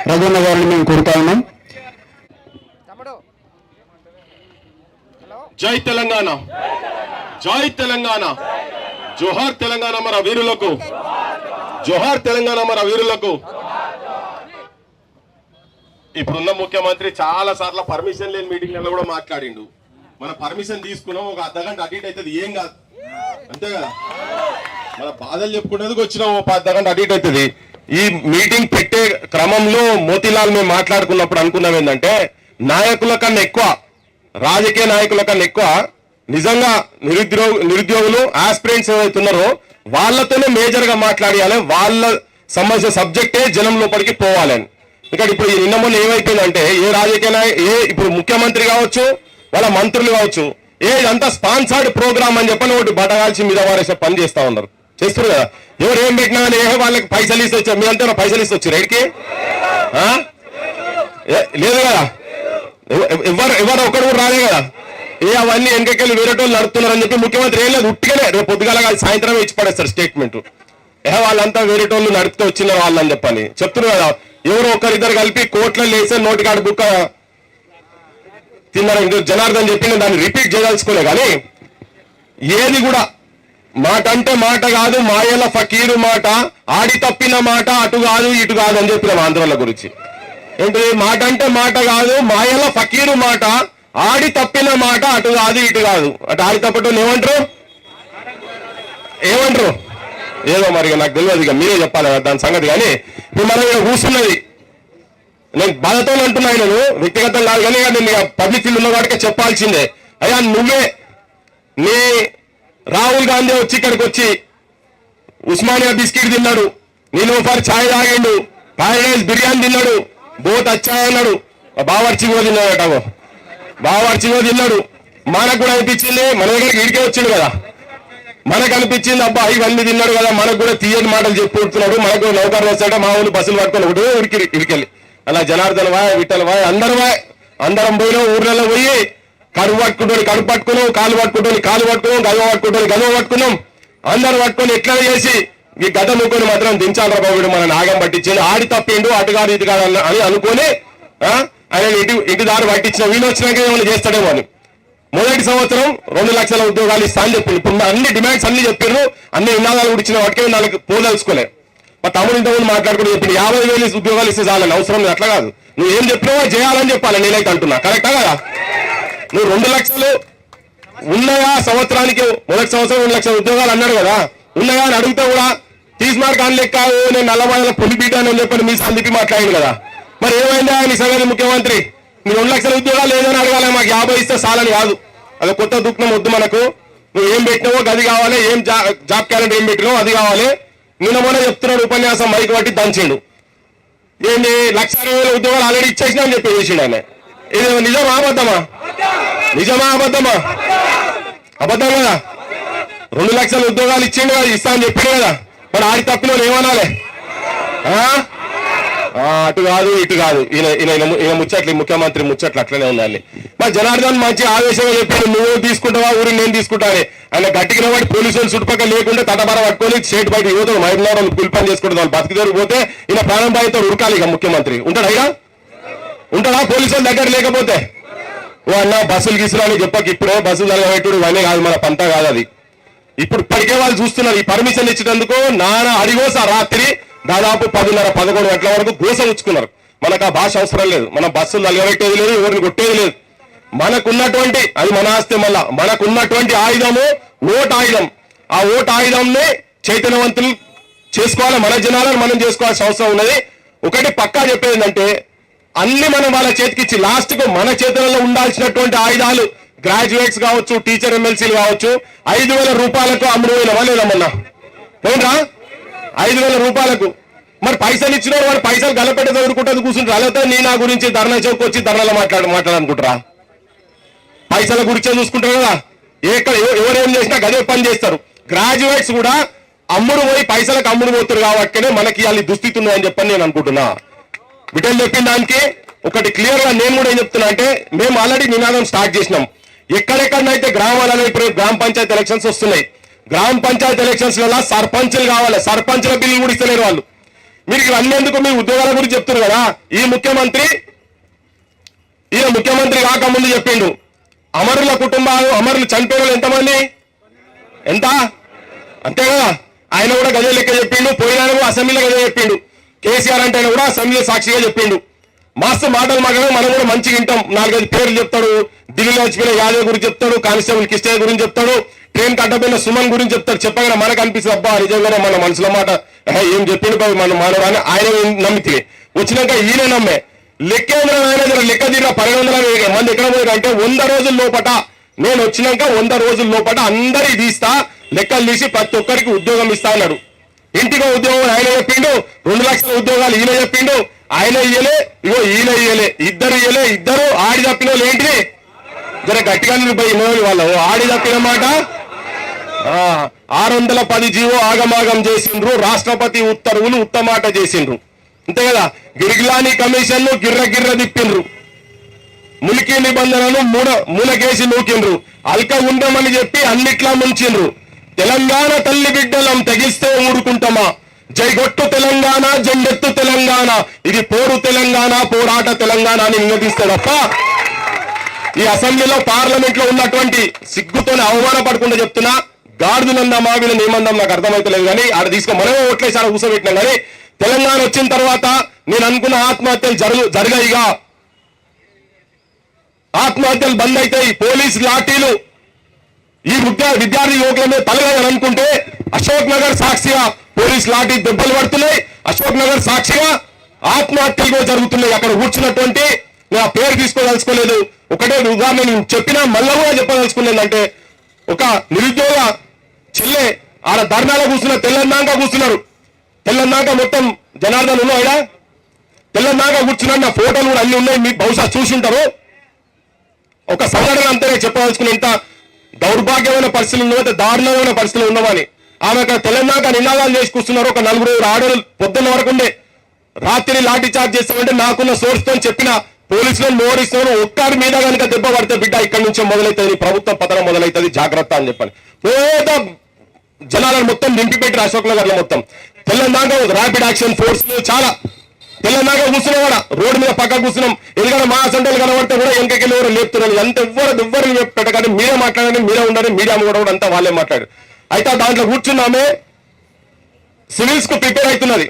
రఘున్న గారిని మేము కోరుతా ఉన్నాం. జై తెలంగాణ, జై తెలంగాణ, జోహార్ తెలంగాణ మన వీరులకు, జోహార్ తెలంగాణ మన వీరులకు. ఇప్పుడున్న ముఖ్యమంత్రి చాలా సార్లు పర్మిషన్ లేని మీటింగ్లలో కూడా మాట్లాడిండు. మన పర్మిషన్ తీసుకున్నాం, ఒక అర్ధగంట అటు ఇటు అవుతుంది, ఏం కాదు, అంతే కదా. మన బాధలు చెప్పుకునేందుకు వచ్చినాం, ఒక అర్ధగంట అటు ఇటు అవుతుంది. ఈ మీటింగ్ పెట్టే క్రమంలో మోతీలాల్ మేము మాట్లాడుకున్నప్పుడు అనుకున్నాం ఏంటంటే, నాయకుల కన్నా ఎక్కువ, రాజకీయ నాయకుల కన్నా ఎక్కువ నిజంగా నిరుద్యోగులు ఆస్పిరెంట్స్ ఏవైతున్నారో వాళ్ళతోనే మేజర్ గా మాట్లాడాలి, వాళ్ళ సంబంధించిన సబ్జెక్టే జనం లోపలికి పోవాలని. ఇక్కడ ఇప్పుడు నిన్న మొన్న ఏమైపోయిందంటే, ఏ రాజకీయ ఇప్పుడు ముఖ్యమంత్రి కావచ్చు, వాళ్ళ మంత్రులు కావచ్చు, ఇదంతా స్పాన్సర్డ్ ప్రోగ్రామ్ అని చెప్పని ఒకటి బటగాల్చి మీద వారేసే పని చేస్తా ఉన్నారు, చేస్తారు కదా. ఎవరు ఏం పెట్టినా కానీ వాళ్ళకి పైసలు ఇస్తే వచ్చారు, మీరంతా పైసలు ఇస్తే వచ్చారు రైట్కి లేదు కదా, ఎవరు ఒకరు కూడా రాలే కదా. అవన్నీ వెనకెళ్ళి వేరేటోళ్ళు నడుపుతున్నారు అని చెప్పి ముఖ్యమంత్రి ఏం లేదు, ఉట్టిగానే రేపు పొద్దుగాల సాయంత్రం ఇచ్చి పడేస్తారు స్టేట్మెంట్. వాళ్ళంతా వేరేటోళ్ళు నడుపుతూ వచ్చిన వాళ్ళని చెప్పని చెప్తున్నారు కదా. ఎవరు ఒకరిద్దరు కలిపి కోట్ల లేసే నోటికాడు బుక్క తిన్నారు జనార్దన్ చెప్పిన దాన్ని రిపీట్ చేయదలుచుకోలే. కానీ ఏది కూడా మాట అంటే మాట కాదు, మాయల ఫకీరు మాట, ఆడి తప్పిన మాట, అటు కాదు ఇటు కాదు అని చెప్పిన ఆంధ్రుల గురించి. ఏంటి మాట అంటే మాట కాదు, మాయల ఫకీరు మాట, ఆడి తప్పిన మాట, అటు కాదు ఇటు కాదు. అటు ఆడి తప్పటం ఏమంటారు, ఏమంటారు ఏదో మరి నాకు తెలియదు, ఇక మీరే చెప్పాలి దాని సంగతి. కానీ ఇప్పుడు మనం ఇక్కడ కూర్చున్నది, నేను బాధతో అంటున్నా, నేను వ్యక్తిగతం కాదు కానీ నేను పబ్లిక్ ఫీల్డ్ ఉన్న వాటికే చెప్పాల్సిందే. అయ్యా నువ్వే నీ రాహుల్ గాంధీ వచ్చి ఇక్కడికి వచ్చి ఉస్మానియా బిస్కెట్ తిన్నాడు, నీలోఫర్ ఛాయ్ తాగిండు, పారడైజ్ బిర్యానీ తిన్నాడు, బోత్ అచ్చా అన్నాడు, బావర్చి కూడా తిన్నాడట, బావర్చి కూడా తిన్నాడు. మనకు కూడా అనిపించింది, మన దగ్గరికి ఇడికే వచ్చిండు కదా, మనకు అనిపించింది అబ్బా ఇవన్నీ తిన్నాడు కదా, మనకు కూడా తీయని మాటలు చెప్పుకుంటున్నాడు, మనకు నౌకర్లు వస్తాడ, మా ఊళ్ళు బస్సులు పట్టుకొని ఒకటి ఇడికెళ్ళి అలా జనార్దన్ వాయ్ విఠల్ వాయ్ అందరం పోయినా ఊర్లలో పోయి కడుపు పట్టుకుంటూ కడుపు పట్టుకున్నాం, కాలు పట్టుకుంటూ కాలు పట్టుకున్నాం, గదవ పట్టుకుంటూ గదవ పట్టుకున్నాం, అందరు పట్టుకొని ఎట్లా చేసి ఈ గత ముక్కుని మాత్రం దించాలి బాబుడు మన నాగం పట్టించింది, ఆడి తప్పిండు అటుగాడు ఇటుగాడు అని అనుకొని ఆయన ఇంటి దారి పట్టించిన, వీళ్ళు వచ్చినాక ఏమైనా చేస్తాడేమో అని. మొదటి సంవత్సరం 2 లక్షల ఉద్యోగాలు ఇస్తా అని చెప్పింది. ఇప్పుడు అన్ని డిమాండ్స్ అన్ని చెప్పారు, అన్ని నినాదాలు కూడా ఇచ్చిన వాటికే నాకు పోదలుచుకోలే. మా తమ్ముడు ఇంతకుముందు మాట్లాడుకుని చెప్పింది 50,000 ఉద్యోగాలు ఇస్తే చాలని, అవసరం లేదు అట్లా కాదు, నువ్వు ఏం చెప్పినావో చేయాలని చెప్పాలి. నేనైతే అంటున్నా కరెక్టా కదా. నువ్వు 2 లక్షలు ఉన్నాయా సంవత్సరానికి, మొదటి సంవత్సరం 2 లక్షల ఉద్యోగాలు అన్నాడు కదా, ఉన్నాయా అని అడిగితే కూడా తీసుమార్ కాని లెక్క నేను నల్లబాదల పులి బీటాను అని చెప్పని మీ సందిపి మాట్లాడింది కదా. మరి ఏమైందా నీ సంగతి ముఖ్యమంత్రి, నీ 2 లక్షల ఉద్యోగాలు లేదని అడగాలి, మాకు 50 ఇస్తే చాలని కాదు, అది కొత్త దుఃఖం వద్దు మనకు. నువ్వు ఏం పెట్టినావో అది కావాలి, ఏం జాబ్ క్యాలెండర్ ఏం పెట్టినావో అది కావాలి. నిన్న మొన్న చెప్తున్నాడు ఉపన్యాసం మైక్ బట్టి దంచిండు, ఏంటి 1,60,000 ఉద్యోగాలు ఆల్రెడీ ఇచ్చేసినా అని చెప్పి చేసిండు ఆయన. ఇది నిజమా అబద్ధమా, నిజమా అబద్ధమా, అబద్ధం కదా. 2 లక్షల ఉద్యోగాలు ఇచ్చిండు కదా, ఇస్తా అని చెప్పిండు కదా, మరి ఆడి తప్పిన ఏమనాలి, అటు కాదు ఇటు కాదు. ఈయన ముచ్చట్లు ముఖ్యమంత్రి ముచ్చట్లు అట్లనే ఉండాలి. మరి జనార్దన్ మంచి ఆవేశంగా చెప్పాడు, నువ్వు తీసుకుంటావా ఊరిని నేను తీసుకుంటానే. ఆయన గట్టిగా వాడి పోలీసులు చుట్టుపక్కల లేకుండా తటబర పట్టుకొని స్టేట్ బయట యువతలు మహిళలు కూలి పని చేసుకుంటే వాళ్ళు బతికి పోతే ఈయన ప్రాణం బాధితో ఉరకాలి. ఇక ముఖ్యమంత్రి ఉంటాడా, ఇక ఉంటాడా పోలీసుల దగ్గర లేకపోతే. ఓ అన్న బస్సులు గీసులని చెప్పక ఇప్పుడే బస్సులు తలగబెట్టుడు ఇవన్నీ కాదు, మన పంట కాదు అది. ఇప్పటికే వాళ్ళు చూస్తున్నారు, ఈ పర్మిషన్ ఇచ్చినందుకు నానా అడిగోస రాత్రి దాదాపు 10:30-11 గంటల వరకు గోస ఉంచుకున్నారు. మనకు ఆ భాష అవసరం లేదు, మనం బస్సులు తలగబెట్టేది లేదు, ఎవరిని కొట్టేది లేదు. మనకున్నటువంటి అది మన ఆస్తి, మళ్ళా మనకున్నటువంటి ఆయుధము ఓటు ఆయుధం. ఆ ఓటు ఆయుధంని చైతన్యవంతులు చేసుకోవాలి, మన జనాలను మనం చేసుకోవాల్సిన అవసరం ఉన్నది. ఒకటి పక్కా చెప్పేది ఏంటంటే, అన్ని మనం వాళ్ళ చేతికిచ్చి లాస్ట్ కు మన చేతులలో ఉండాల్సినటువంటి ఆయుధాలు గ్రాడ్యుయేట్స్ కావచ్చు, టీచర్ ఎమ్మెల్సీలు కావచ్చు, 5,000 రూపాయలకు అమ్ముడు పోయినవా లేదా మొన్న పోయినరా, 5,000 రూపాయలకు. మరి పైసలు ఇచ్చిన వాడు పైసలు గలపెట్ట చదువుకుంటుంది కూర్చుంటారు, అలాగే నీ నా గురించి ధర్నా చౌక్ వచ్చి ధర్నాలో మాట్లాడాలనుకుంటారా, పైసల గురించే చూసుకుంటారు కదా. ఎవరేం చేసినా గదే పని చేస్తారు. గ్రాడ్యుయేట్స్ కూడా అమ్ముడు పోయి పైసలకు అమ్ముడు పోతారు కాబట్టినే మనకి వాళ్ళ దుస్థితి ఉందని చెప్పని నేను అనుకుంటున్నా. బిడ్డలు చెప్పిన దానికి ఒకటి క్లియర్ గా నేను కూడా ఏం చెప్తున్నా అంటే, మేము ఆల్రెడీ నినాదం స్టార్ట్ చేసినాం. ఎక్కడెక్కడనైతే గ్రామాలలో ఇప్పుడు గ్రామ పంచాయతీ ఎలక్షన్స్ వస్తున్నాయి, గ్రామ పంచాయతీ ఎలక్షన్స్ వల్ల సర్పంచ్లు కావాలి, సర్పంచ్ల బిల్లు కూడా ఇస్తలేరు వాళ్ళు. మీరు ఇవన్నీ ఎందుకు మీ ఉద్యోగాల గురించి చెప్తున్నారు కదా. ఈయన ముఖ్యమంత్రి కాకముందు చెప్పిండు అమరుల కుటుంబాలు, అమరులు చనిపోయిన ఎంతమంది, ఎంత, అంతే కదా. ఆయన కూడా గదే లెక్క చెప్పిండు. పోయిన అసెంబ్లీలో గదే చెప్పిండు. కేసీఆర్ అంటే ఆయన కూడా అసెంబ్లీలో సాక్షిగా చెప్పిండు. మస్తు మాటలు మాట్లాడారు. మనం కూడా మంచిగా వింటాం. 4-5 పేర్లు చెప్తాడు. ఢిల్లీలో వచ్చిపోయిన యాదవ్ గురించి చెప్తాడు, కానిస్టేబుల్ కిష్టయ్య గురించి చెప్తాడు, ట్రైన్ కట్టబోయిన సుమన్ గురించి చెప్తాడు. చెప్పగానే మనకు అనిపిస్తుంది అబ్బా నిజంగానే మన మనసులో మాట ఏం చెప్పిండు బాబు మన మానవాన్ని ఆయన నమ్మితే వచ్చినాక ఈయన నమ్మే లెక్కేంద్ర లెక్క తీర 1200 మంది ఎక్కడ పోయారు అంటే 100 రోజుల లోపట నేను వచ్చినాక 100 రోజుల లోపట అందరి తీస్తా, లెక్కలు తీసి ప్రతి ఒక్కరికి ఉద్యోగం ఇస్తా అన్నాడు. ఇంటికి ఉద్యోగం ఆయన చెప్పిండు. 2 లక్షల ఉద్యోగాలు ఈయన చెప్పిండు. ఆయన ఇయ్యలే, ఇగో ఈయన ఇయ్యలే, ఇద్దరు ఆడి తప్పిన వాళ్ళు ఏంటిది జర గట్టిగా పోయి వాళ్ళు ఆడి తప్పిన మాట 610 జీవో ఆగమాగం చేసిండ్రు. రాష్ట్రపతి ఉత్తర్వులు ఉత్తమాట చేసిండ్రు. అంతే కదా. గిరిగిలాని కమిషన్ ను గిర్ర తిప్పిండ్రు. ములికి నిబంధనలు మూలకేసి నూకిండ్రు. అల్క ఉండమని చెప్పి అన్నిట్లా ముంచిండ్రు. తెలంగాణ తల్లి బిడ్డలం తెగిస్తే ఊరుకుంటామా, జైగొట్టు తెలంగాణ, జెండెత్తు తెలంగాణ, ఇది పోరు తెలంగాణ, పోరాట తెలంగాణ అని నిలదీస్తే తప్ప ఈ అసెంబ్లీలో పార్లమెంట్ లో ఉన్నటువంటి సిగ్గుతోనే అవమానపడకుండా చెప్తున్నా. గాడిదలందామా వీళ్ళని ఏమందాం నాకు అర్థమైతలేదు. కానీ ఆడ తీసుకొని మనమే ఓట్లేసారి కూర్చోబెట్టినాం. కానీ తెలంగాణ వచ్చిన తర్వాత నేను అనుకున్న ఆత్మహత్యలు జరిగాయిగా, ఆత్మహత్యలు బంద్ అవుతాయి, పోలీసు లాఠీలు ఈ విద్యార్థి యువకుల మీద తలగాలని అనుకుంటే అశోక్ నగర్ సాక్షిగా పోలీసు లాఠీ దెబ్బలు పడుతున్నాయి. అశోక్ నగర్ సాక్షిగా ఆత్మహత్యలు కూడా జరుగుతున్నాయి. అక్కడ కూర్చున్నటువంటి నేను ఆ పేరు తీసుకోదలుచుకోలేదు. ఒకటే ఉదాహరణ నేను చెప్పినా మళ్ళా కూడా చెప్పదలుచుకునేదంటే ఒక నిరుద్యోగ చెల్లె ఆడ ధర్నాలో కూర్చున్న తెల్లందాక కూర్చున్నారు. తెల్లందాక మొత్తం జనార్దన్ ఉన్నాయా, తెల్లందాక కూర్చున్నాడు. నా ఫోటోలు కూడా అన్ని ఉన్నాయి, మీకు బహుశా చూసుంటారు. ఒక సంఘటన అంతనే చెప్పదలుచుకుని ఎంత దౌర్భాగ్యమైన పరిస్థితులు ఉన్నదో, దారుణమైన పరిస్థితులు ఉన్నామని ఆమె అక్కడ తెలంగాణ నినాదాలు చేసి కూర్చున్నారు. ఒక 4 ఆడవాళ్ళు పొద్దున్న వరకు ఉండే రాత్రి లాఠీ చార్జ్ చేస్తామంటే నాకున్న సోర్స్ తో చెప్పిన పోలీసులను మోహరిస్తున్నాను. ఒక్కరి మీద కనుక దెబ్బ పడితే బిడ్డ ఇక్కడి నుంచే మొదలవుతుంది, ప్రభుత్వం పతనం మొదలవుతుంది, జాగ్రత్త అని చెప్పని పేద జనాలను మొత్తం నింపి పెట్టారు. అశోక్ నగర్ లో మొత్తం తెలంగాణ ర్యాపిడ్ యాక్షన్ ఫోర్స్ చాలా తెలంగాణ కూర్చున్నా కూడా రోడ్డు మీద పక్క కూర్చున్నాం. ఎందుకంటే మా సెంటర్లు కనబడితే కూడా వెనకకెళ్ళి ఎవరు లేపుతున్నారు. ఎంత ఎవ్వరు పెట్టగానే మీరే మాట్లాడాలి, మీరే ఉండాలి, మీడియా కూడా అంతా వాళ్ళే మాట్లాడారు. అయితే దాంట్లో కూర్చున్నామే సివిల్స్ కు ప్రిపేర్ అవుతున్నది,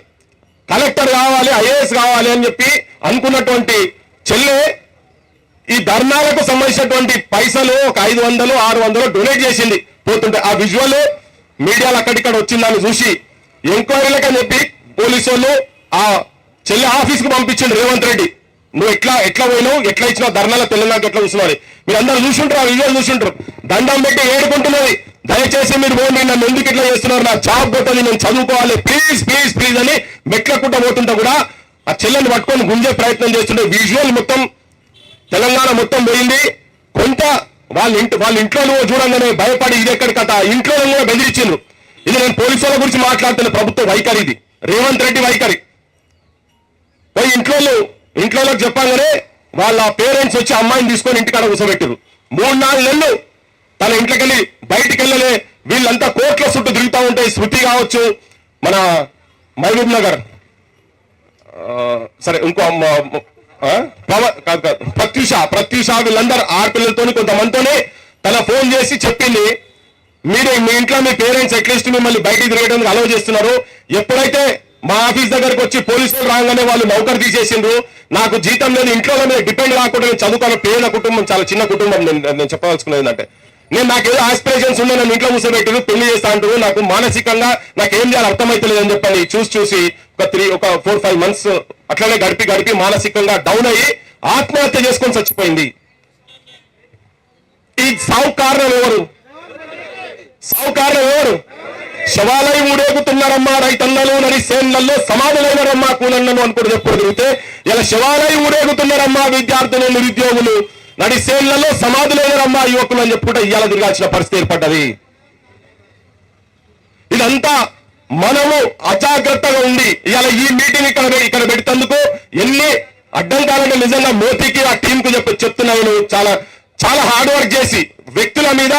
కలెక్టర్ కావాలి, ఐఏఎస్ కావాలి అని చెప్పి అనుకున్నటువంటి చెల్లె ఈ ధర్నాలకు సంబంధించినటువంటి పైసలు ఒక 500, 600 డొనేట్ చేసింది. పోతుంటే ఆ విజువల్ మీడియాలో అక్కడిక్కడ వచ్చిందని చూసి ఎంక్వైరీలకు అని చెప్పి పోలీసు వాళ్ళు ఆ చెల్లె ఆఫీస్ కు పంపించిండు రేవంత్ రెడ్డి. నువ్వు ఎట్లా పోయినావు, ఎట్లా ఇచ్చినావు ధర్నాలో తెలంగాణకు ఎట్లా కూర్చున్నావు, మీరు అందరూ చూసుంటారు, ఆ విజువల్ చూసుంటారు. దండం పెట్టి ఏడుకుంటున్నది, దయచేసి మీరు పోండి, నన్ను ఎందుకు ఇట్లా చేస్తున్నారు, నా జాబ్ పోతుంది, నేను చదువుకోవాలి, ప్లీజ్ అని మెట్లకుంటా పోతుంటా కూడా ఆ చెల్లెని పట్టుకొని గుంజే ప్రయత్నం చేస్తుండే. విజువల్ మొత్తం తెలంగాణ మొత్తం పోయింది. కొంత వాళ్ళ ఇంట్లో చూడంగానే భయపడి ఇది ఎక్కడి కథ, ఇంట్లో కూడా బెదిరించిండ్రు. ఇది నేను పోలీసుల గురించి మాట్లాడుతున్న ప్రభుత్వ వైఖరి, ఇది రేవంత్ రెడ్డి వైఖరి. పోయి ఇంట్లోకి చెప్పగానే వాళ్ళ పేరెంట్స్ వచ్చి అమ్మాయిని తీసుకొని ఇంటికాడ కూర్చోబెట్టారు. 3-4 నెలలు తన ఇంట్లోకి వెళ్ళి బయటికి వెళ్ళలే. వీళ్ళంతా కోర్టుల చుట్టూ తిరుగుతూ ఉంటాయి. శృతి కావచ్చు, మన మహబూబ్ నగర్, సరే ఇంకో ప్రత్యూష వీళ్ళందరూ ఆడపిల్లలతో కొంతమందితోనే తన ఫోన్ చేసి చెప్పింది, మీరు మీ ఇంట్లో మీ పేరెంట్స్ అట్లీస్ట్ మిమ్మల్ని బయటికి తిరగడానికి అలౌ చేస్తున్నారు. ఎప్పుడైతే మా ఆఫీస్ దగ్గరకు వచ్చి పోలీసులు రాగానే వాళ్ళు నౌకరు తీసేసిండ్రు, నాకు జీతం లేదు, ఇంట్లో మీద డిపెండ్ కాకుండా నేను చదువుతాను, పేద కుటుంబం, చాలా చిన్న కుటుంబం. నేను చెప్పదలుచుకున్నది ఏంటంటే నాకేదో ఆస్పిరేషన్స్ ఉండే నన్ను ఇంట్లో కూర్చోబెట్టారు, పెళ్లి చేస్తా అంటారు. నాకు మానసికంగా నాకేం చేయాలి అర్థమైతలేదు అని చెప్పని చూసి ఒక 4-5 మంత్స్ అట్లనే గడిపి మానసికంగా డౌన్ అయ్యి ఆత్మహత్య చేసుకొని చచ్చిపోయింది. ఈ సావు కారణం ఎవరు? శవాలై ఊరేగుతున్నారమ్మా రైతన్నలు, నడి సేన్లలో సమాధులైనరమ్మా కూలన్నలు అనుకుంటూ చెప్పుడు తిరిగితే ఇలా శవాలై ఊరేగుతున్నారమ్మా విద్యార్థులు, నిరుద్యోగులు, నడి సేన్లలో సమాధులైనరమ్మా యువకులు అని చెప్పుకుంటే ఇవాళ తిరగాల్సిన పరిస్థితి ఏర్పడ్డది. ఇదంతా మనము అజాగ్రత్తగా ఉండి ఇవాళ ఈ మీటింగ్ ఇక్కడ పెడుతందుకు ఎన్ని అడ్డంకాలంటే నిజంగా మోతీకి ఆ టీం కు చెప్తున్నాను. చాలా హార్డ్ వర్క్ చేసి వ్యక్తుల మీద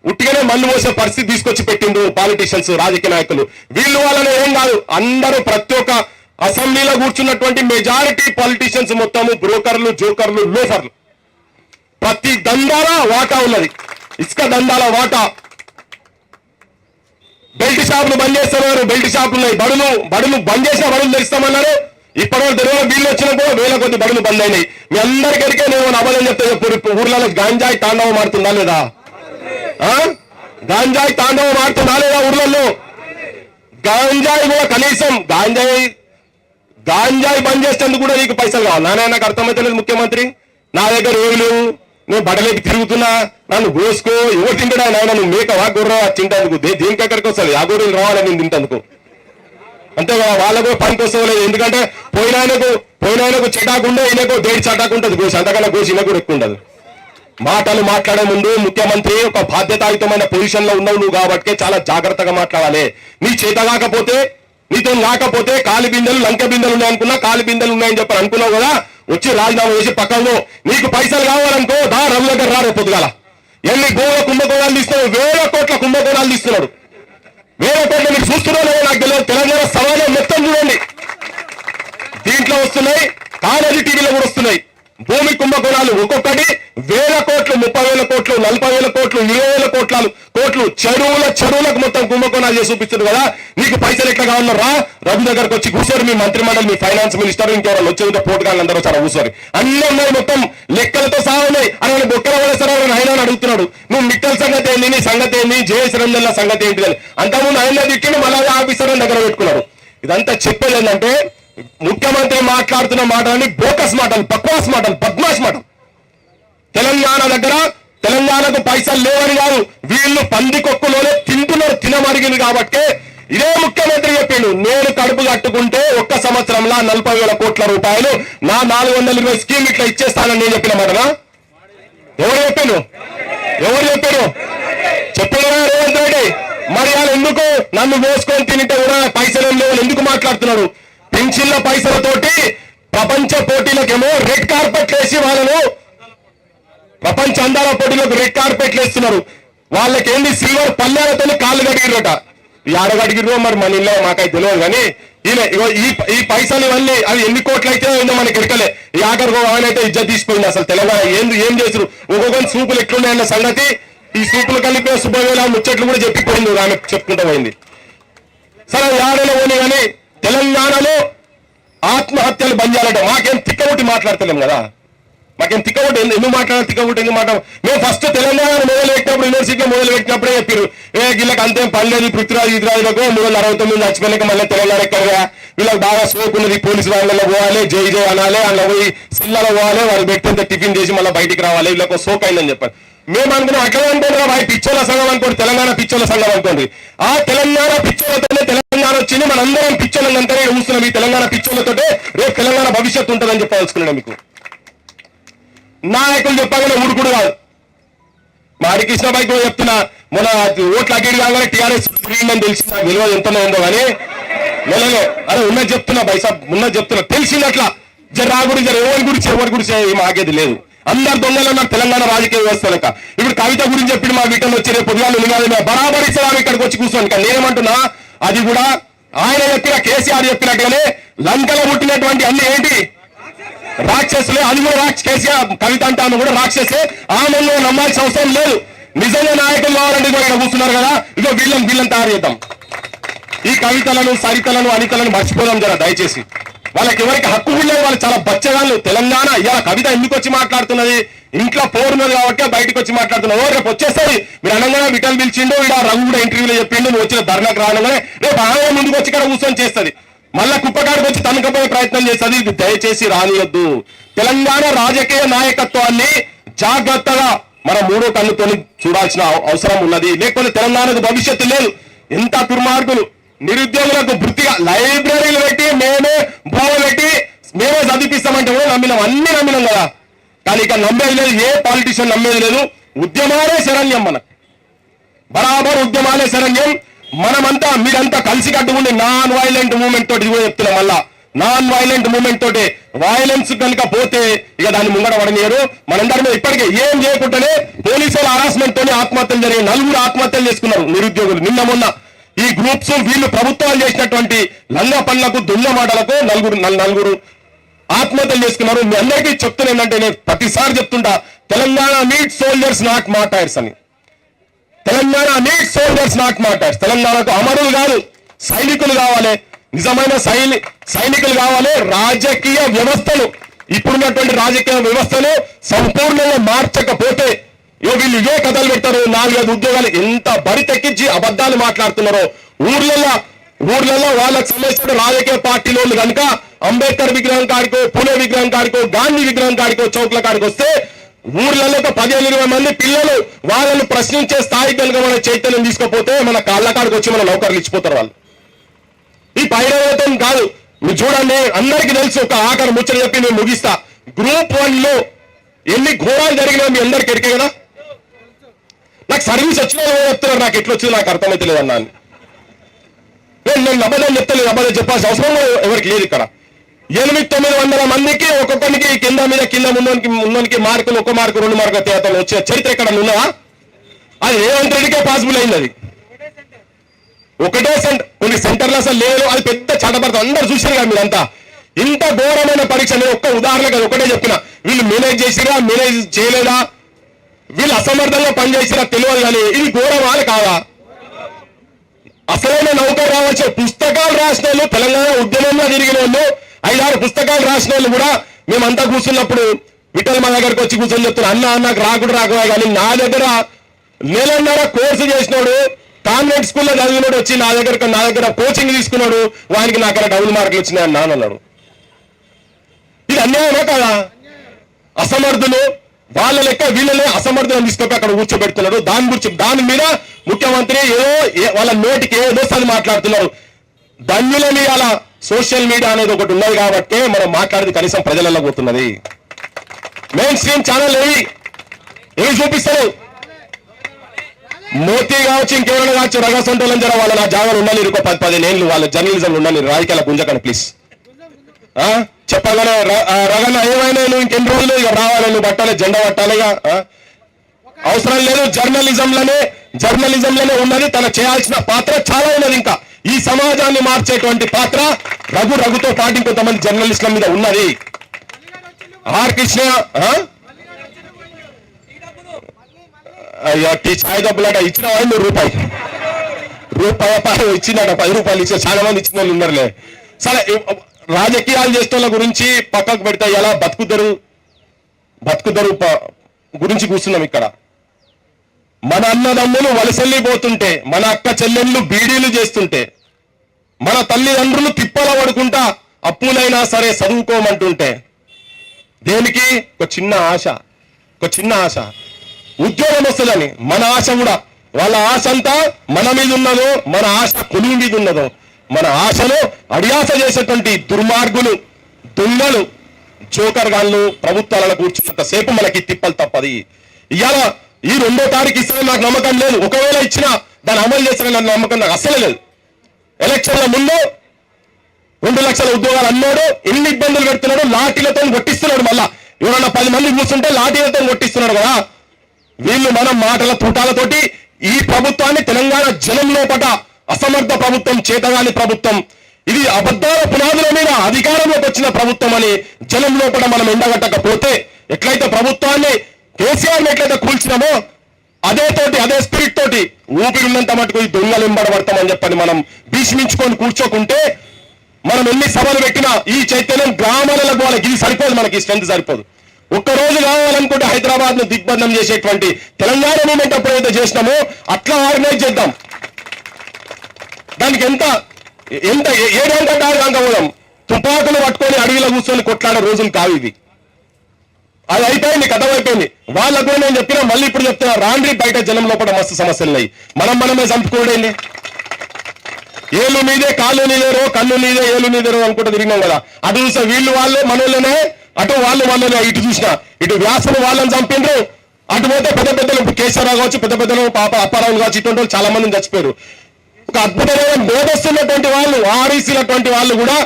ఉట్టిగానే మన్ను పోసే పరిస్థితి తీసుకొచ్చి పెట్టిండ్రు పాలిటీషియన్స్, రాజకీయ నాయకులు. వీళ్ళు వాళ్ళని ఏం కాదు, అందరూ ప్రతి ఒక్క అసెంబ్లీలో కూర్చున్నటువంటి మెజారిటీ పొలిటీషియన్స్ మొత్తము బ్రోకర్లు, జోకర్లు, లోఫర్లు. ప్రతి దందాల వాటా ఉన్నది. ఇసుక దందాల వాటా. బెల్ట్ షాపులు బంద్ చేస్తున్నారు. బెల్ట్ షాపులు ఉన్నాయి. బడులు బంద్ చేసిన బడులు తెరుస్తామన్నారు. ఇప్పటివరకు తెలియదు. వీళ్ళు వచ్చినప్పుడు వేల కొద్ది బడులు బంద్ అయినాయి. మీ అందరికరికే నేను అబద్ధం చెప్తే చెప్పు. ఊర్లలో గాంజాయి తాండవం ఆడుతుందా లేదా? గాంజాయి తాండవం ఆడుతుందా లేదా ఊర్లలో? గాంజాయి కూడా కనీసం గాంజాయి బంద్ చేసేందుకు కూడా నీకు పైసలు కావాలి. నాకు అర్థమైతే లేదు ముఖ్యమంత్రి. నా దగ్గర ఏమి లేవు, నేను బట్టలేకి తిరుగుతున్నా, నన్ను కోసుకో. ఎవరు తింటాడా నాయన? నువ్వు మేకవా గుర్రా తింటందుకు? దీనికి ఎక్కడికి వస్తుంది? ఆ గొర్రెలు రావాలి నేను తింటందుకు. అంతే కదా, వాళ్ళకు పనికి వస్తలేదు. ఎందుకంటే పోయినాయనకు చిటాకు ఉండే, ఈయనకు దేడి చటాకు ఉంటుంది గోసి. అంతకన్నా గోసి ఈయన కూడా ఎక్కువ ఉండదు. మాటలు మాట్లాడే ముందు ముఖ్యమంత్రి ఒక బాధ్యతాయుతమైన పొజిషన్ లో ఉన్నావు నువ్వు కాబట్టి చాలా జాగ్రత్తగా మాట్లాడాలి. నీ చేత కాకపోతే, నీతో కాకపోతే కాలి బిందెలు లంక బిందెలు ఉన్నాయనుకున్నా, కాలి బిందెలు ఉన్నాయని చెప్పి అనుకున్నావు కదా, వచ్చి రాజీనామా చేసి పక్కన. నీకు పైసలు కావాలనుకో దా రవి దగ్గర రా రేపు పొద్దుగాల. ఎన్ని గోవ కుంభకోణాలు తీస్తున్నాడు, 1000 కోట్ల కుంభకోణాలు తీస్తున్నాడు. 1000 కోట్లు మీరు చూస్తున్నారో నాకు తెలియదు. తెలంగాణ సమాజం మొత్తం చూడండి, దీంట్లో వస్తున్నాయి. కాలేజీ టీవీలో కూడా వస్తున్నాయి. భూమి కుంభకోణాలు ఒక్కొక్కటి 1000 కోట్లు, 30,000 కోట్లు, 40,000 కోట్లు, 20,000 కోట్లు చెరువులకు మొత్తం కుంభకోణాలు చేసి చూపిస్తుంది కదా. నీకు పైసలు ఎట్లా కావాలన్నా రా, రవి దగ్గరకు వచ్చి కూర్చోరు. మీ మంత్రి మండలి, మీ ఫైనాన్స్ మినిస్టర్, ఇంకెవరు వచ్చేది పోటుగాళ్ళు అందరూ చాలా కూర్చోరు. అన్ని ఉన్నాయి, మొత్తం లెక్కలతో సహా ఉన్నాయి. అని బొక్కల పడేస్తారా ఆయన అడుగుతున్నాడు. నువ్వు మిట్టల సంగతి ఏంది, నీ సంగతి ఏంది, జేఎస్ రంజన్ల సంగతి ఏంటి అని. అంతకుముందు ఆయన తిట్టిండు, మళ్ళీ ఆఫీసర్ దగ్గర పెట్టుకున్నాడు. ఇదంతా చెప్పేది ఏంటంటే ముఖ్యమంత్రి మాట్లాడుతున్న మాటలని బోకస్ మాటలు, బక్వాస్ మాటలు, బద్మాష్ మాటలు. తెలంగాణకు పైసలు లేవని కాదు, వీళ్ళు పందికొక్కులోనే తింటున్నారు, తినమరిగింది కాబట్టి. ఇదే ముఖ్యమంత్రి చెప్పిండు, నేను కడుపు కట్టుకుంటే ఒక్క సంవత్సరంలో 40,000 కోట్ల రూపాయలు నా 420 స్కీమ్ ఇట్లా ఇచ్చేస్తానని నేను చెప్పిన మాటనా? ఎవరు చెప్పాను? చెప్పారు రేవంత్ రెడ్డి. మరి వాళ్ళు ఎందుకు నన్ను మోసుకొని తింటే కూడా పైసలు లేవని ఎందుకు మాట్లాడుతున్నాడు? పెన్షన్ల పైసలతోటి ప్రపంచ పోటీలకేమో రెడ్ కార్పెట్లు వేసి వాళ్ళను, ప్రపంచ అందాల పోటీలకు రెడ్ కార్పెట్లు వేస్తున్నారు. వాళ్ళకేంది సిల్వర్ పల్లెలతో కాళ్ళు కడిగిరట. ఆడగడిగిరో మరి మన ఇల్లు మాకైతే తెలియదు. కానీ ఈ పైసలు ఇవన్నీ అవి ఎన్ని కోట్లు అయితే ఉందో మనకి ఎరకలే. ఈ ఆఖరికి ఆయన అయితే ఇజ్జత్ తీసిపోయింది. అసలు తెలంగాణ ఏం చేసారు? ఒక్కొక్క సూపులు ఎట్లున్నాయన్న సంగతి ఈ సూపులు కలిపే శుభవేళ ముచ్చట్లు కూడా చెప్పిపోయింది, ఆమె చెప్పుకుంటూ పోయింది. సరే ఆడలో పోనీ కానీ తెలంగాణలో ఆత్మహత్యలు బంద్ చేయాలంటే మాకేం తిక్కబొట్టి మాట్లాడతలేం కదా. మాకేం తిక్కబొట్టి ఎందుకు మాట్లాడాలి? తిక్కబొట్టి ఎందుకు మాట్లాడాలి? మేము ఫస్ట్ తెలంగాణ మొదలుపెట్టినప్పుడు, యూనివర్సిటీలో మొదలుపెట్టినప్పుడే చెప్పారు, వీళ్ళకి అంతేం పనిలేదు, పృథ్వీరాజ్ ఇతరాజులకు 369 చచ్చిపోయినాక మళ్ళీ తెలంగాణ ఎక్కడగా వీళ్ళకి బాగా సోకున్నది, పోలీసు వాళ్ళలో పోవాలి, జై అనాలి, అందులో పోయి సిల్లలో పోవాలి, వాళ్ళు పెట్టినంత టిఫిన్ చేసి మళ్ళీ బయటికి రావాలి, వీళ్ళకి సోక్ అయిందని చెప్పారు. మేము అనుకున్నాం అట్లా అనుకోండి రా భాయ్, పిచ్చోళ్ళ సంఘం అనుకోండి, తెలంగాణ పిచ్చోళ్ళ సంఘం అనుకోండి. ఆ తెలంగాణ పిచ్చోళ్ళతోనే తెలంగాణ వచ్చింది. మనందరం పిచ్చోళ్ళందరే చూస్తున్నాం. ఈ తెలంగాణ పిచ్చోళ్ళతోటే రేపు తెలంగాణ భవిష్యత్తు ఉంటుందని చెప్పదలుచుకున్నాను. మీకు నాయకులు చెప్పగానే ఊరుకుడు కాదు. మా హరికృష్ణ బాయ్ కూడా చెప్తున్నా, మొన్న ఓట్లు అగ్గిడి కాగానే టీఆర్ఎస్ అని తెలిసింది. నాకు విలువ ఎంతలో ఉందో కానీ నెలలో అదే ఉన్నది చెప్తున్నా బైసాబ్, ఉన్నది చెప్తున్నా. తెలిసింది అట్లా జర గురించి ఎవరి గురించి మాకేది లేదు. అందరు దొంగలు నాకు తెలంగాణ రాజకీయ వ్యవస్థ లెక్క. ఇప్పుడు కవిత గురించి చెప్పి మా వీటలు వచ్చి రేపు పొద్దుగా బరాబర్ ఇస్తాం ఇక్కడికి వచ్చి కూర్చోండి. కానీ నేనేమంటున్నా, అది కూడా ఆయన చెప్పిన కేసీఆర్ చెప్పినట్టుగానే లంకలో పుట్టినటువంటి అన్ని ఏంటి రాక్షసులే. అది కూడా కేసీఆర్ కవిత అంటాను కూడా రాక్షసే. ఆమెను నమ్మాల్సిన అవసరం లేదు. నిజంగా నాయకులు కావాలంటే ఇక్కడ కూర్చున్నారు కదా, ఇదో వీళ్ళని తయారు చేద్దాం. ఈ కవితలను, సరితలను, అనితలను మర్చిపోదాం జర దయచేసి. వాళ్ళకి ఎవరికి హక్కు ఉండదు, వాళ్ళు చాలా బచ్చగాళ్ళు. తెలంగాణ ఇలా కవిత ఎందుకు వచ్చి మాట్లాడుతున్నది? ఇంట్లో పోరున్నది కాబట్టి బయటకు వచ్చి మాట్లాడుతున్నారు. రేపు వచ్చేస్తుంది. మీరు అనగానే విటల్ పిలిచిండు, ఇక్కడ రఘు కూడా ఇంటర్వ్యూలో చెప్పిండు, నువ్వు వచ్చిన ధర్నాకు రానగానే రేపు ఆమె ముందుకు వచ్చి ఇక్కడ కూర్చొని చేస్తుంది. మళ్ళా కుప్పకాడికి వచ్చి తనకపోయే ప్రయత్నం చేస్తుంది. ఇది దయచేసి రానియొద్దు. తెలంగాణ రాజకీయ నాయకత్వాన్ని జాగ్రత్తగా మన మూడో కన్నుతో చూడాల్సిన అవసరం ఉన్నది. లేకపోతే తెలంగాణకు భవిష్యత్తు లేదు. ఎంత దుర్మార్గులు! నిరుద్యోగులకు వృత్తిగా లైబ్రరీలు పెట్టి మేమే భూములు పెట్టి మేమే చదివిస్తామంటే కూడా నమ్మినాం, అన్ని నమ్మినాం కదా. కానీ ఇక నమ్మేది లేదు, ఏ పాలిటిషియన్ నమ్మేది లేదు. ఉద్యమాలే శరణ్యం, మనకు బరాబర్ ఉద్యమాలే శరణ్యం. మనమంతా మీరంతా కలిసి కట్టుకుంటే నాన్ వైలెంట్ మూవ్మెంట్ తోటి కూడా చెప్తున్నాం. మళ్ళా నాన్ వైలెంట్ మూవ్మెంట్ తోటి వైలెన్స్ కనుక పోతే ఇక దాన్ని ముంగడ పడనియరు. మనందరి మీద ఇప్పటికే ఏం చేయకుండానే పోలీసుల హరాస్మెంట్ తోని ఆత్మహత్యలు జరిగాయి. 4 ఆత్మహత్యలు చేసుకున్నారు నిరుద్యోగులు. నిన్న మొన్న ఈ గ్రూప్స్ వీళ్ళు ప్రభుత్వాలు చేసినటువంటి లంగా పనులకు దొంగ మాటలకు నలుగురు ఆత్మహత్యలు చేసుకున్నారు. మీ అందరికీ చెప్తున్నా ఏంటంటే, నేను ప్రతిసారి చెప్తుంటా, Telangana need soldiers not martyrs అని. Telangana need soldiers not martyrs. తెలంగాణకు అమరులు కాదు, సైనికులు కావాలి, నిజమైన సైనికులు కావాలి. రాజకీయ వ్యవస్థను, ఇప్పుడున్నటువంటి రాజకీయ వ్యవస్థను సంపూర్ణంగా మార్చకపోతే వీళ్ళు ఇవే కథలు పెడతారు. 4-5 ఉద్యోగాలు ఎంత బరి తెక్కించి అబద్ధాలు మాట్లాడుతున్నారో. ఊర్లలో వాళ్ళకి సంబంధించిన రాజకీయ పార్టీలో కనుక అంబేద్కర్ విగ్రహం కాడికో, పూలే విగ్రహం కాడికో, గాంధీ విగ్రహం కాడికో, చౌక్ల కాడికి వస్తే ఊర్లలో 15-20 మంది పిల్లలు వాళ్ళను ప్రశ్నించే స్థాయికి కనుక మన చైతన్యం తీసుకోపోతే మన కాళ్ళ కాడికి వచ్చి మన నౌకర్లు ఇచ్చిపోతారు వాళ్ళు. ఈ పైరవతం కాదు. మీరు చూడండి, అందరికీ తెలుసు. ఒక ఆఖరి ముచ్చట చెప్పి నేను ముగిస్తా. గ్రూప్ 1 లో ఎన్ని ఘోరాలు జరిగినా మీ అందరికి ఎరికే కదా. నాకు సర్వీస్ వచ్చిన చెప్తున్నారు, నాకు ఎట్లా వచ్చింది నాకు అర్థమైతే లేదన్నా. నేను అబద్ధం చెప్తలేదు, అబద్ధం చెప్పాల్సిన అవసరం ఎవరికి లేదు. ఇక్కడ 800-900 మందికి ఒక్కొక్కరికి కింద ముందోనికి మార్కులు, 1 మార్కు 2 మార్కుల తేడాలు వచ్చే చరిత్ర ఎక్కడ ఉన్నదా? అది రేవంత్ రెడ్డికే పాసిబుల్ అయింది. అది ఒకటే కొన్ని సెంటర్లు అసలు లేదు. అది పెద్ద చటపడతాం, అందరు చూసారు కదా మీరంతా. ఇంత ఘోరమైన పరీక్ష. నేను ఒక్క ఉదాహరణ కదా ఒకటే చెప్పిన. వీళ్ళు మేనేజ్ చేసిరా, మేనేజ్ చేయలేదా, వీళ్ళు అసమర్థంగా పనిచేసిరా తెలియదు, కానీ ఇది ఘోరమాలు కాదా? అసలైన నౌకరు రావచ్చు. పుస్తకాలు రాసిన వాళ్ళు, తెలంగాణ ఉద్యమంలో తిరిగిన వాళ్ళు, 5-6 పుస్తకాలు రాసిన వాళ్ళు కూడా మేమంతా కూర్చున్నప్పుడు విఠల్ మా దగ్గరకు వచ్చి కూర్చొని చెప్తున్నారు, అన్న నాకు రాకపోయా, కానీ నా దగ్గర 1.5 నెలల కోర్సు చేసినాడు, కాన్వెంట్ స్కూల్లో చదివినాడు, వచ్చి నా దగ్గర కోచింగ్ తీసుకున్నాడు, వానికి నాకన్నా డబుల్ మార్కులు వచ్చినాయి అన్న అన్నాడు. ఇది అన్యాయమా కదా? అసమర్థులు వాళ్ళ లెక్క వీళ్ళనే అసమర్థులను తీసుకొని అక్కడ కూర్చోబెడుతున్నారు. దాని మీద ముఖ్యమంత్రి ఏదో వాళ్ళ నోటికి ఏదో అది మాట్లాడుతున్నారు. ధన్యులని అలా సోషల్ మీడియా అనేది ఒకటి ఉన్నది కాబట్టి మనం మాట్లాడేది కనీసం ప్రజలలో పోతున్నది. మెయిన్ స్ట్రీమ్ ఛానల్ ఏవి చూపిస్తారు? మోతీ కావచ్చు, ఇంకెవరైనా కావచ్చు, రగసంటోళ్ళని జర వాళ్ళ నా జాగాలు ఉండాలి. 10-15 ఏళ్ళు వాళ్ళ జర్నలిజంలో ఉండాలి. రాజకీయాల గుంజకండి ప్లీజ్. చెప్పగానే రగన్న ఏమైనా నువ్వు ఇంకెన్ని రోజులు ఇక రావాలి, నువ్వు పట్టాలి, జెండా పట్టాలిగా, అవసరం లేదు. జర్నలిజంలోనే ఉన్నది. తన చేయాల్సిన పాత్ర చాలా ఉన్నది. ఇంకా ఈ సమాజాన్ని మార్చేటువంటి పాత్ర రఘుతో పాటు ఇంకొంతమంది జర్నలిస్టుల మీద ఉన్నది. ఆర్ కృష్ణ ఛాయ్ డబ్బులట ఇచ్చిన వాళ్ళు రూపాయి ఇచ్చిందట, 10 రూపాయలు ఇచ్చిన చాలా మంది ఇచ్చిన వాళ్ళు ఉన్నారులే. సరే, రాజకీయాలు చేస్తున్న గురించి పక్కకు పెడితే ఎలా బతుకుదరు గురించి కూర్చున్నాం ఇక్కడ. మన అన్నదమ్ములు వలసెళ్ళిపోతుంటే, మన అక్క చెల్లెళ్ళు బీడీలు చేస్తుంటే, మన తల్లిదండ్రులు తిప్పల పడుకుంటా అప్పులైనా సరే చదువుకోమంటుంటే, దేనికి? ఒక చిన్న ఆశ ఉద్యోగం వస్తుందని. మన ఆశ కూడా, వాళ్ళ ఆశ అంతా మన మీద ఉన్నదో, మన ఆశ కొలువు మీద ఉన్నదో, మన ఆశను అడియాస చేసేటువంటి దుర్మార్గులు, దొంగలు, జోకర్ గాళ్ళు ప్రభుత్వాలను కూర్చున్నంతసేపు మనకి తిప్పలు తప్పది. ఇవాళ ఈ 2వ తారీఖు ఇస్తే నాకు నమ్మకం లేదు. ఒకవేళ ఇచ్చినా దాన్ని అమలు చేసిన నమ్మకం నాకు అస్సలే లేదు. ఎలక్షన్ల ముందు 2 లక్షల ఉద్యోగాలు అన్నాడు, ఎన్ని ఇబ్బందులు పెడుతున్నాడు, లాఠీలతో కొట్టిస్తున్నాడు. మళ్ళా ఎవరన్నా 10 మంది కూర్చుంటే లాఠీలతో కొట్టిస్తున్నాడు కదా. వీళ్ళు మనం మాటల తూటాలతోటి ఈ ప్రభుత్వాన్ని తెలంగాణ జనం లోపట అసమర్థ ప్రభుత్వం, చేతగాని ప్రభుత్వం, ఇది అబద్ధాల పునాదుల మీద అధికారంలోకి వచ్చిన ప్రభుత్వం అని జనం లోపల మనం ఎండగట్టకపోతే, ఎట్లయితే ప్రభుత్వాన్ని కేసీఆర్ని ఎట్లయితే కూల్చినామో అదే స్పిరిట్ తోటి ఊపిరి ఉన్నంత మటుకు ఈ దొంగలు ఎంబడబడతామని చెప్పని మనం భీష్మించుకొని కూర్చోకుంటే, మనం ఎన్ని సభలు పెట్టినా ఈ చైతన్యం గ్రామాలకు వాళ్ళకి ఇది సరిపోదు, మనకి స్ట్రెంత్ సరిపోదు. ఒక్కరోజు కావాలనుకుంటే హైదరాబాద్ ను దిగ్బంధం చేసేటువంటి తెలంగాణ మూమెంట్ ఎప్పుడైతే చేసినామో అట్లా ఆర్గనైజ్ చేద్దాం. దానికి ఎంత 7 గంటల 6 గంటల పోదాం. తుపాకులు పట్టుకొని అడవిలో కూర్చొని కొట్లాడే రోజులు కావు ఇవి. అది అయిపోయింది, కథ అయిపోయింది. వాళ్ళకు కూడా నేను చెప్పినా, మళ్ళీ ఇప్పుడు చెప్తున్నా, రాండ్రి బయట జనం లోపల మస్తు సమస్యలు ఉన్నాయి. మనమే చంపుకోండి. ఏళ్ళు నీదే, కాళ్ళు నీదేరో, కళ్ళు నీదే, ఏళ్ళు నీదేరో అనుకుంటూ తిరిగినాం కదా. అటు చూసా వీళ్ళు వాళ్ళే మనోళ్ళనే, అటు వాళ్ళనే. ఇటు చూసినా ఇటు వ్యాసులు వాళ్ళని చంపిండ్రు, అటు పోతే పెద్దలు కేసీఆర్ కావచ్చు, పెద్దలు అప్పారావు కావచ్చు, ఇటువంటి వాళ్ళు చాలా మందిని చచ్చిపోయారు. ఒక అద్భుతమైన మేధస్తున్నటువంటి వాళ్ళు, ఆర్ఈసీలటువంటి వాళ్ళు కూడా,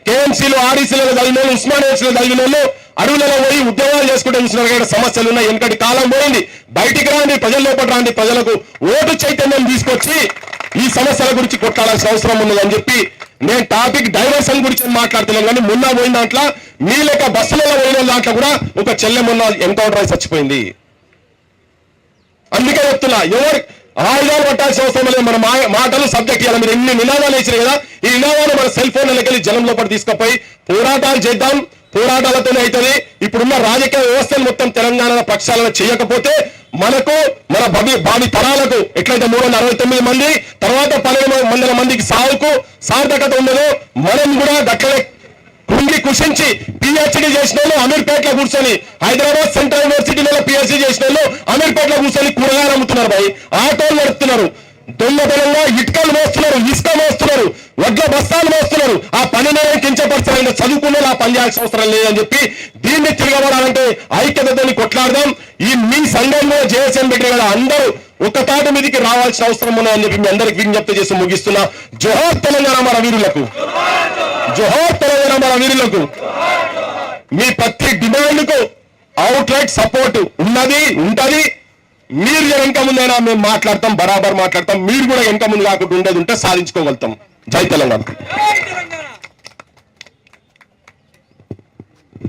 కేఎంసీలు ఆర్ఈసీలలో చదివిన వాళ్ళు, ఉస్మానియాలో చదివిన వాళ్ళు అడవులలో పోయి ఉద్యోగాలు చేసుకుంటే చూసిన సమస్యలు ఉన్నాయి. వెనకటి కాలం పోయింది. బయటికి రాండి, ప్రజల లోపల రాండి, ప్రజలకు ఓటు చైతన్యం తీసుకొచ్చి ఈ సమస్యల గురించి కొట్లాడాల్సిన అవసరం ఉన్నదని చెప్పి నేను టాపిక్ డైవర్షన్ గురించి మాట్లాడుతున్నాను. కానీ మొన్న పోయిన దాంట్లో మీ లెక్క బస్సులలో పోయిన దాంట్లో కూడా ఒక చెల్లె మొన్న ఎన్కౌంటర్ అయి చచ్చిపోయింది. అందుకే చెప్తున్నా, ఎవరు ఆయుధాలు పట్టాల్సిన అవసరం లేదు. మన మాటలు సబ్జెక్ట్ ఇవ్వాలి. మీరు ఎన్ని నినాదాలు వేసినారు కదా, ఈ నినాదాలు మన సెల్ ఫోన్లకి వెళ్ళి జనం లోపల తీసుకుపోయి పోరాటాలు చేద్దాం. పోరాటాలతోనే అవుతుంది. ఇప్పుడున్న రాజకీయ వ్యవస్థను మొత్తం తెలంగాణ పక్షాలను చేయకపోతే మనకు మన భావి తరాలకు ఎట్లయితే 369 మంది తర్వాత 12 మందికి సాగుకు సార్థకత ఉండదో మనం కూడా గట్లనే కృంగి కుషించి పిహెచ్డి చేసిన వాళ్ళు అమీర్పేటలో కూర్చొని, హైదరాబాద్ సెంట్రల్ యూనివర్సిటీలో పిహెచ్డి చేసిన వాళ్ళు అమీర్పేటలో కూర్చొని కూరగాయలు అమ్ముతున్నారు. భయ్ ఆటోలు నడుపుతున్నారు, దొంగతనంగా ఇటుకలు మోస్తున్నారు, ఇసుక మోస్తున్నారు, వడ్ల బస్తాలు మోస్తున్నారు. ఆ పనిని కించపరచాలంటే చదువుకునే ఆ పని చేయాల్సిన అవసరం లేదని చెప్పి దీన్ని తిరగబడాలంటే ఐక్యతతో కొట్లాడదాం. ఈ మీ సంఘంలో జేఎస్ఎం పెట్టిన కదా అందరూ ఒక తాట మీదకి రావాల్సిన అవసరం ఉన్నదని చెప్పి మీ అందరికి విజ్ఞప్తి చేసి ముగిస్తున్నా. జోహార్ తెలంగాణ మన వీరులకు, జోహార్ తెలంగాణ మన వీరులకు. మీ ప్రతి డిమాండ్ కు అవుట్ రైట్ సపోర్ట్ ఉన్నది, ఉంటది. మీరు వెనక ముందైనా మేము మాట్లాడతాం, బరాబర్ మాట్లాడతాం. మీరు కూడా వెనక ముందు కాకుండా ఉండేది ఉంటే సాధించుకోగలుగుతాం. జై తెలంగాణ.